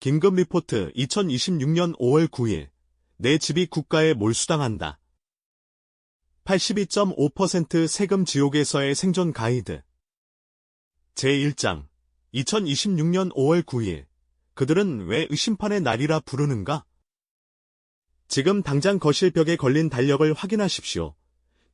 긴급 리포트 2026년 5월 9일. 내 집이 국가에 몰수당한다. 82.5% 세금 지옥에서의 생존 가이드. 제1장. 2026년 5월 9일. 그들은 왜 심판의 날이라 부르는가? 지금 당장 거실 벽에 걸린 달력을 확인하십시오.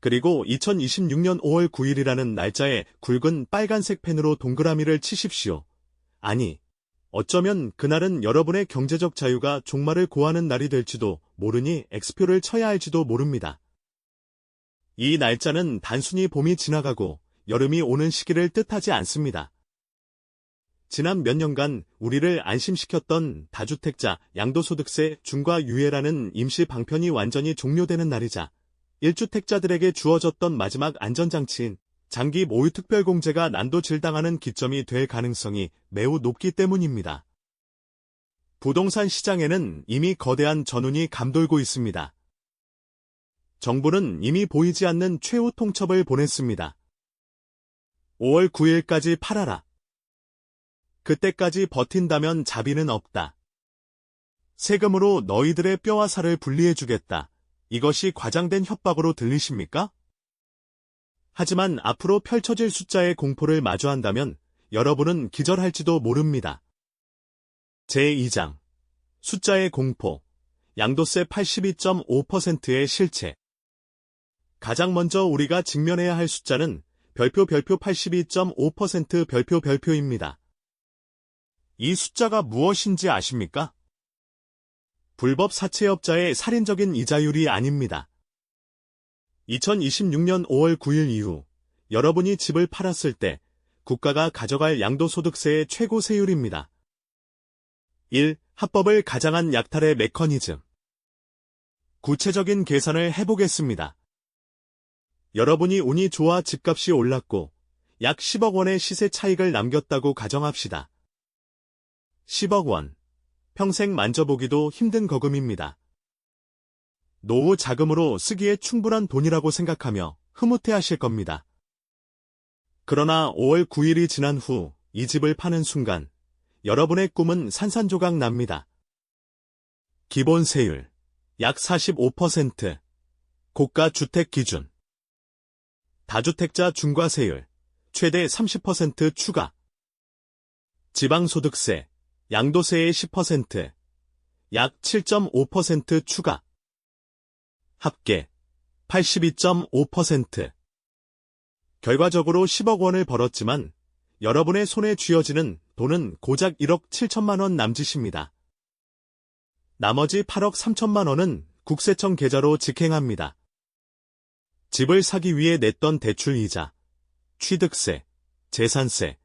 그리고 2026년 5월 9일이라는 날짜에 굵은 빨간색 펜으로 동그라미를 치십시오. 아니, 어쩌면 그날은 여러분의 경제적 자유가 종말을 고하는 날이 될지도 모르니 X표를 쳐야 할지도 모릅니다. 이 날짜는 단순히 봄이 지나가고 여름이 오는 시기를 뜻하지 않습니다. 지난 몇 년간 우리를 안심시켰던 다주택자 양도소득세 중과 유예라는 임시 방편이 완전히 종료되는 날이자 1주택자들에게 주어졌던 마지막 안전장치인 장기 모유 특별공제가 난도질당하는 기점이 될 가능성이 매우 높기 때문입니다. 부동산 시장에는 이미 거대한 전운이 감돌고 있습니다. 정부는 이미 보이지 않는 최후 통첩을 보냈습니다. 5월 9일까지 팔아라. 그때까지 버틴다면 자비는 없다. 세금으로 너희들의 뼈와 살을 분리해주겠다. 이것이 과장된 협박으로 들리십니까? 하지만 앞으로 펼쳐질 숫자의 공포를 마주한다면 여러분은 기절할지도 모릅니다. 제2장. 숫자의 공포. 양도세 82.5%의 실체. 가장 먼저 우리가 직면해야 할 숫자는 별표 82.5% 별표입니다. 이 숫자가 무엇인지 아십니까? 불법 사채업자의 살인적인 이자율이 아닙니다. 2026년 5월 9일 이후 여러분이 집을 팔았을 때 국가가 가져갈 양도소득세의 최고 세율입니다. 1. 합법을 가장한 약탈의 메커니즘. 구체적인 계산을 해보겠습니다. 여러분이 운이 좋아 집값이 올랐고 약 10억 원의 시세 차익을 남겼다고 가정합시다. 10억 원. 평생 만져보기도 힘든 거금입니다. 노후 자금으로 쓰기에 충분한 돈이라고 생각하며 흐뭇해하실 겁니다. 그러나 5월 9일이 지난 후 이 집을 파는 순간 여러분의 꿈은 산산조각 납니다. 기본 세율 약 45%. 고가 주택 기준. 다주택자 중과세율 최대 30% 추가. 지방소득세 양도세의 10%, 약 7.5% 추가. 합계 82.5%. 결과적으로 10억 원을 벌었지만 여러분의 손에 쥐어지는 돈은 고작 1억 7천만 원 남짓입니다. 나머지 8억 3천만 원은 국세청 계좌로 직행합니다. 집을 사기 위해 냈던 대출이자, 취득세, 재산세,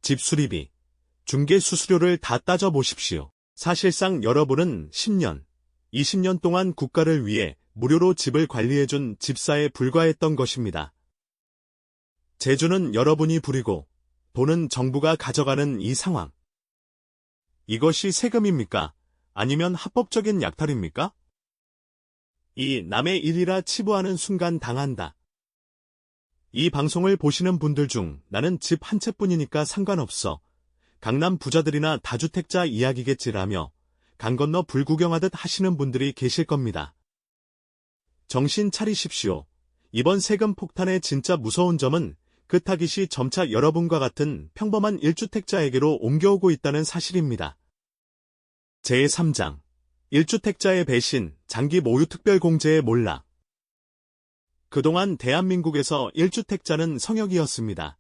집수리비, 중개수수료를 다 따져보십시오. 사실상 여러분은 10년, 20년 동안 국가를 위해 무료로 집을 관리해준 집사에 불과했던 것입니다. 재주는 여러분이 부리고 돈은 정부가 가져가는 이 상황. 이것이 세금입니까? 아니면 합법적인 약탈입니까? 이 남의 일이라 치부하는 순간 당한다. 이 방송을 보시는 분들 중 나는 집 한 채뿐이니까 상관없어. 강남 부자들이나 다주택자 이야기겠지라며 강 건너 불구경하듯 하시는 분들이 계실 겁니다. 정신 차리십시오. 이번 세금 폭탄의 진짜 무서운 점은 그 타깃이 점차 여러분과 같은 평범한 1주택자에게로 옮겨오고 있다는 사실입니다. 제3장. 1주택자의 배신, 장기 모유 특별공제의 몰락. 그동안 대한민국에서 1주택자는 성역이었습니다.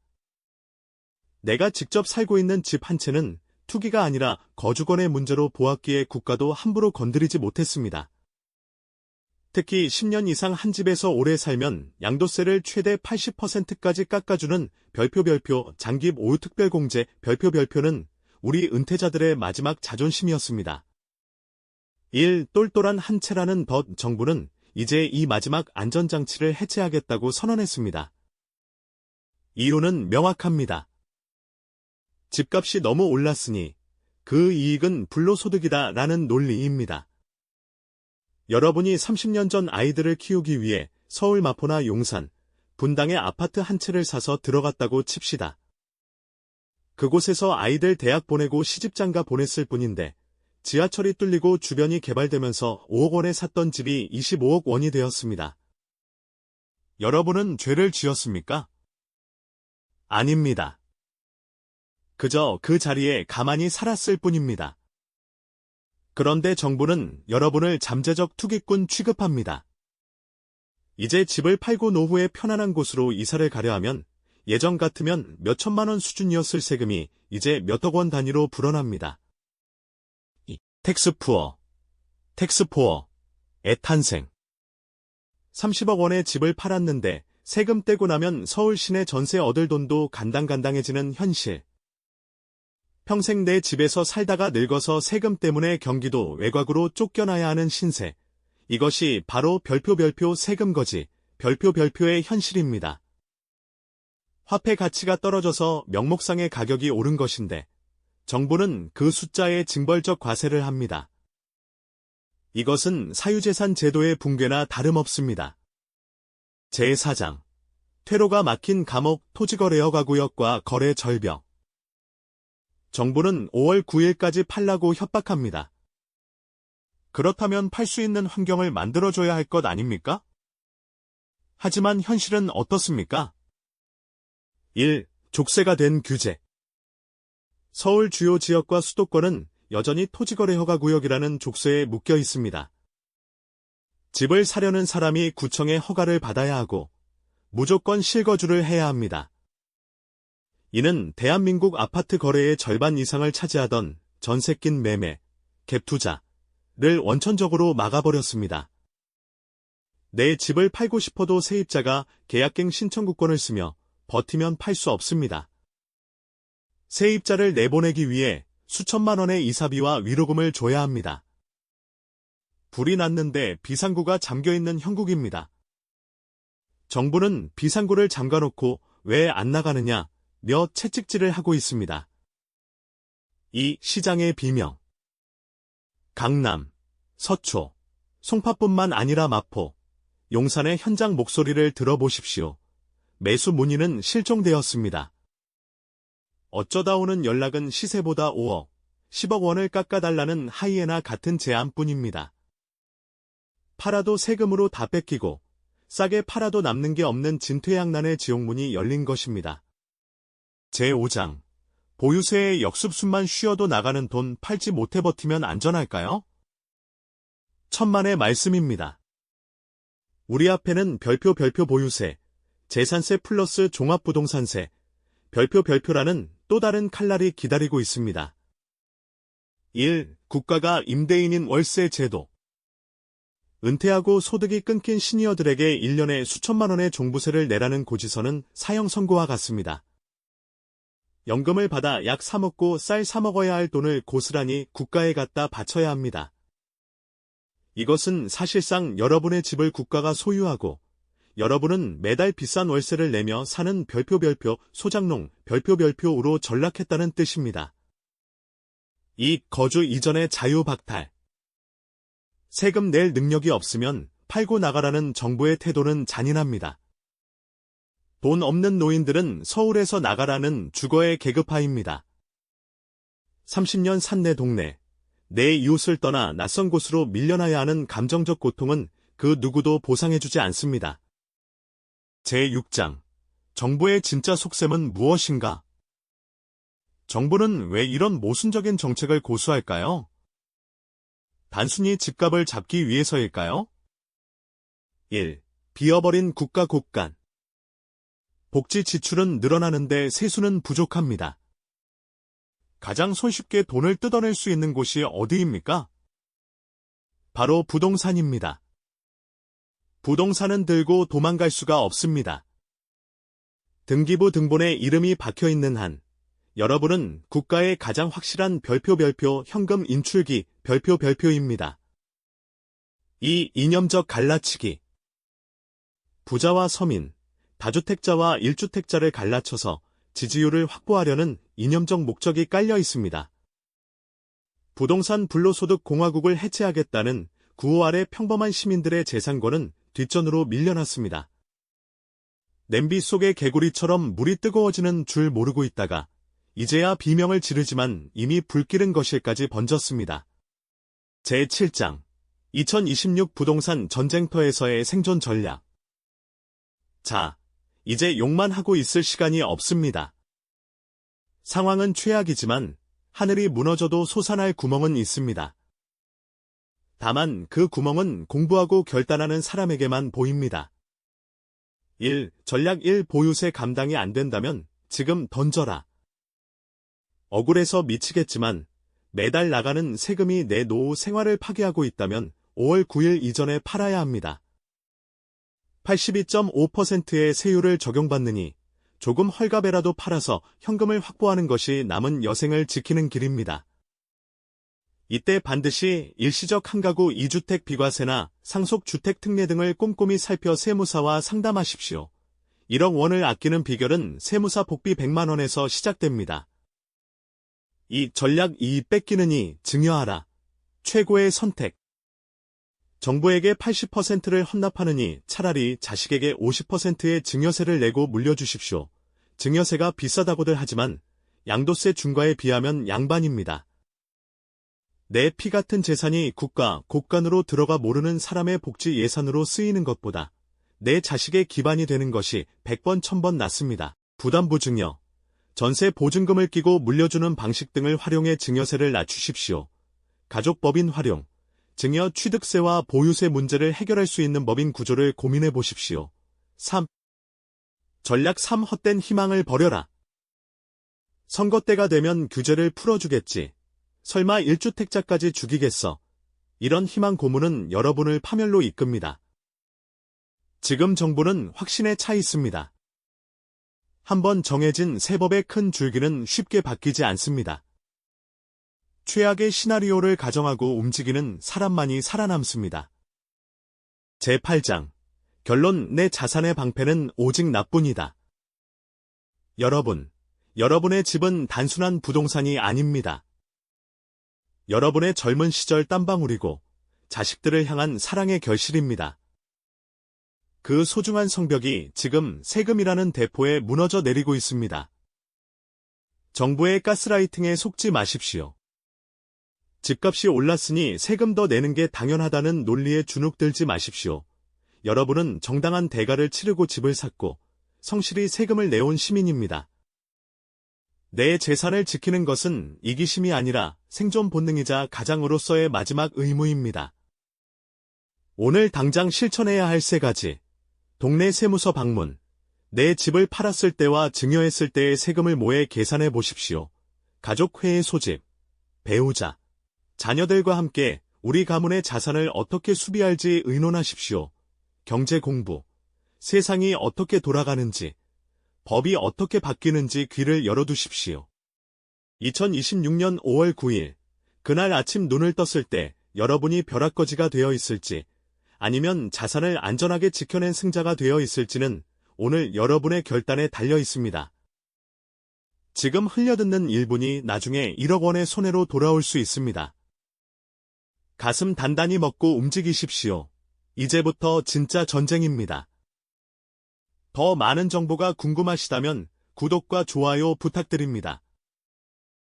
내가 직접 살고 있는 집 한 채는 투기가 아니라 거주권의 문제로 보았기에 국가도 함부로 건드리지 못했습니다. 특히 10년 이상 한 집에서 오래 살면 양도세를 최대 80%까지 깎아주는 별표 장기 모유 특별공제 별표는 우리 은퇴자들의 마지막 자존심이었습니다. 1. 똘똘한 한 채라는 정부는 이제 이 마지막 안전장치를 해체하겠다고 선언했습니다. 이유는 명확합니다. 집값이 너무 올랐으니 그 이익은 불로소득이다 라는 논리입니다. 여러분이 30년 전 아이들을 키우기 위해 서울 마포나 용산, 분당에 아파트 한 채를 사서 들어갔다고 칩시다. 그곳에서 아이들 대학 보내고 시집장가 보냈을 뿐인데 지하철이 뚫리고 주변이 개발되면서 5억 원에 샀던 집이 25억 원이 되었습니다. 여러분은 죄를 지었습니까? 아닙니다. 그저 그 자리에 가만히 살았을 뿐입니다. 그런데 정부는 여러분을 잠재적 투기꾼 취급합니다. 이제 집을 팔고 노후에 편안한 곳으로 이사를 가려 하면 예전 같으면 몇 천만 원 수준이었을 세금이 이제 몇억 원 단위로 불어납니다. 텍스푸어의 탄생. 30억 원의 집을 팔았는데 세금 떼고 나면 서울 시내 전세 얻을 돈도 간당간당해지는 현실. 평생 내 집에서 살다가 늙어서 세금 때문에 경기도 외곽으로 쫓겨나야 하는 신세. 이것이 바로 별표 세금 거지, 별표의 현실입니다. 화폐 가치가 떨어져서 명목상의 가격이 오른 것인데 정부는 그 숫자에 징벌적 과세를 합니다. 이것은 사유재산 제도의 붕괴나 다름없습니다. 제4장 퇴로가 막힌 감옥 토지거래허가구역과 거래 절벽. 정부는 5월 9일까지 팔라고 협박합니다. 그렇다면 팔 수 있는 환경을 만들어줘야 할 것 아닙니까? 하지만 현실은 어떻습니까? 1. 족쇄가 된 규제. 서울 주요 지역과 수도권은 여전히 토지거래허가구역이라는 족쇄에 묶여 있습니다. 집을 사려는 사람이 구청의 허가를 받아야 하고 무조건 실거주를 해야 합니다. 이는 대한민국 아파트 거래의 절반 이상을 차지하던 전세 낀 매매, 갭투자를 원천적으로 막아버렸습니다. 내 집을 팔고 싶어도 세입자가 계약갱 신청구권을 쓰며 버티면 팔 수 없습니다. 세입자를 내보내기 위해 수천만 원의 이사비와 위로금을 줘야 합니다. 불이 났는데 비상구가 잠겨있는 형국입니다. 정부는 비상구를 잠가놓고 왜 안 나가느냐 며 채찍질을 하고 있습니다. 2. 시장의 비명. 강남, 서초, 송파뿐만 아니라 마포, 용산의 현장 목소리를 들어보십시오. 매수 문의는 실종되었습니다. 어쩌다 오는 연락은 시세보다 5억, 10억 원을 깎아달라는 하이에나 같은 제안뿐입니다. 팔아도 세금으로 다 뺏기고 싸게 팔아도 남는 게 없는 진퇴양난의 지옥문이 열린 것입니다. 제5장 보유세의 역습순만 쉬어도 나가는 돈 팔지 못해 버티면 안전할까요? 천만의 말씀입니다. 우리 앞에는 별표 보유세, 재산세 플러스 종합부동산세, 별표라는 또 다른 칼날이 기다리고 있습니다. 1. 국가가 임대인인 월세 제도. 은퇴하고 소득이 끊긴 시니어들에게 1년에 수천만 원의 종부세를 내라는 고지서는 사형 선고와 같습니다. 연금을 받아 약 사 먹고 쌀 사 먹어야 할 돈을 고스란히 국가에 갖다 바쳐야 합니다. 이것은 사실상 여러분의 집을 국가가 소유하고 여러분은 매달 비싼 월세를 내며 사는 별표 소장농 별표로 전락했다는 뜻입니다. 2. 거주 이전의 자유박탈. 세금 낼 능력이 없으면 팔고 나가라는 정부의 태도는 잔인합니다. 돈 없는 노인들은 서울에서 나가라는 주거의 계급화입니다. 30년 산 내 동네, 내 이웃을 떠나 낯선 곳으로 밀려나야 하는 감정적 고통은 그 누구도 보상해주지 않습니다. 제6장 정부의 진짜 속셈은 무엇인가? 정부는 왜 이런 모순적인 정책을 고수할까요? 단순히 집값을 잡기 위해서일까요? 1. 비어버린 국가 곳간. 복지 지출은 늘어나는데 세수는 부족합니다. 가장 손쉽게 돈을 뜯어낼 수 있는 곳이 어디입니까? 바로 부동산입니다. 부동산은 들고 도망갈 수가 없습니다. 등기부 등본에 이름이 박혀있는 한 여러분은 국가의 가장 확실한 별표 현금 인출기 별표입니다. 2. 이념적 갈라치기. 부자와 서민, 다주택자와 1주택자를 갈라쳐서 지지율을 확보하려는 이념적 목적이 깔려 있습니다. 부동산 불로소득 공화국을 해체하겠다는 구호 아래 평범한 시민들의 재산권은 뒷전으로 밀려났습니다. 냄비 속의 개구리처럼 물이 뜨거워지는 줄 모르고 있다가 이제야 비명을 지르지만 이미 불 기른 것일까지 번졌습니다. 제7장 2026 부동산 전쟁터에서의 생존 전략. 자, 이제 욕만 하고 있을 시간이 없습니다. 상황은 최악이지만 하늘이 무너져도 솟아날 구멍은 있습니다. 다만 그 구멍은 공부하고 결단하는 사람에게만 보입니다. 1. 전략 1. 보유세 감당이 안 된다면 지금 던져라. 억울해서 미치겠지만 매달 나가는 세금이 내 노후 생활을 파괴하고 있다면 5월 9일 이전에 팔아야 합니다. 82.5%의 세율을 적용받느니 조금 헐값에라도 팔아서 현금을 확보하는 것이 남은 여생을 지키는 길입니다. 이때 반드시 일시적 한가구 2주택 비과세나 상속주택 특례 등을 꼼꼼히 살펴 세무사와 상담하십시오. 1억 원을 아끼는 비결은 세무사 복비 100만 원에서 시작됩니다. 이 전략 2. 뺏기는 이 증여하라. 최고의 선택. 정부에게 80%를 헌납하느니 차라리 자식에게 50%의 증여세를 내고 물려주십시오. 증여세가 비싸다고들 하지만 양도세 중과에 비하면 양반입니다. 내 피 같은 재산이 국가, 곳간으로 들어가 모르는 사람의 복지 예산으로 쓰이는 것보다 내 자식의 기반이 되는 것이 100번 1000번 낫습니다. 부담부 증여, 전세 보증금을 끼고 물려주는 방식 등을 활용해 증여세를 낮추십시오. 가족법인 활용, 증여 취득세와 보유세 문제를 해결할 수 있는 법인 구조를 고민해 보십시오. 3. 전략 3. 헛된 희망을 버려라. 선거 때가 되면 규제를 풀어주겠지. 설마 1주택자까지 죽이겠어. 이런 희망 고문은 여러분을 파멸로 이끕니다. 지금 정부는 확신에 차 있습니다. 한번 정해진 세법의 큰 줄기는 쉽게 바뀌지 않습니다. 최악의 시나리오를 가정하고 움직이는 사람만이 살아남습니다. 제8장 결론. 내 자산의 방패는 오직 나뿐이다. 여러분의 집은 단순한 부동산이 아닙니다. 여러분의 젊은 시절 땀방울이고 자식들을 향한 사랑의 결실입니다. 그 소중한 성벽이 지금 세금이라는 대포에 무너져 내리고 있습니다. 정부의 가스라이팅에 속지 마십시오. 집값이 올랐으니 세금 더 내는 게 당연하다는 논리에 주눅들지 마십시오. 여러분은 정당한 대가를 치르고 집을 샀고 성실히 세금을 내온 시민입니다. 내 재산을 지키는 것은 이기심이 아니라 생존 본능이자 가장으로서의 마지막 의무입니다. 오늘 당장 실천해야 할 3가지. 동네 세무서 방문. 내 집을 팔았을 때와 증여했을 때의 세금을 모해 계산해 보십시오. 가족회의 소집. 배우자, 자녀들과 함께 우리 가문의 자산을 어떻게 수비할지 의논하십시오. 경제 공부. 세상이 어떻게 돌아가는지, 법이 어떻게 바뀌는지 귀를 열어두십시오. 2026년 5월 9일, 그날 아침 눈을 떴을 때 여러분이 벼락거지가 되어 있을지, 아니면 자산을 안전하게 지켜낸 승자가 되어 있을지는 오늘 여러분의 결단에 달려 있습니다. 지금 흘려듣는 1분이 나중에 1억 원의 손해로 돌아올 수 있습니다. 가슴 단단히 먹고 움직이십시오. 이제부터 진짜 전쟁입니다. 더 많은 정보가 궁금하시다면 구독과 좋아요 부탁드립니다.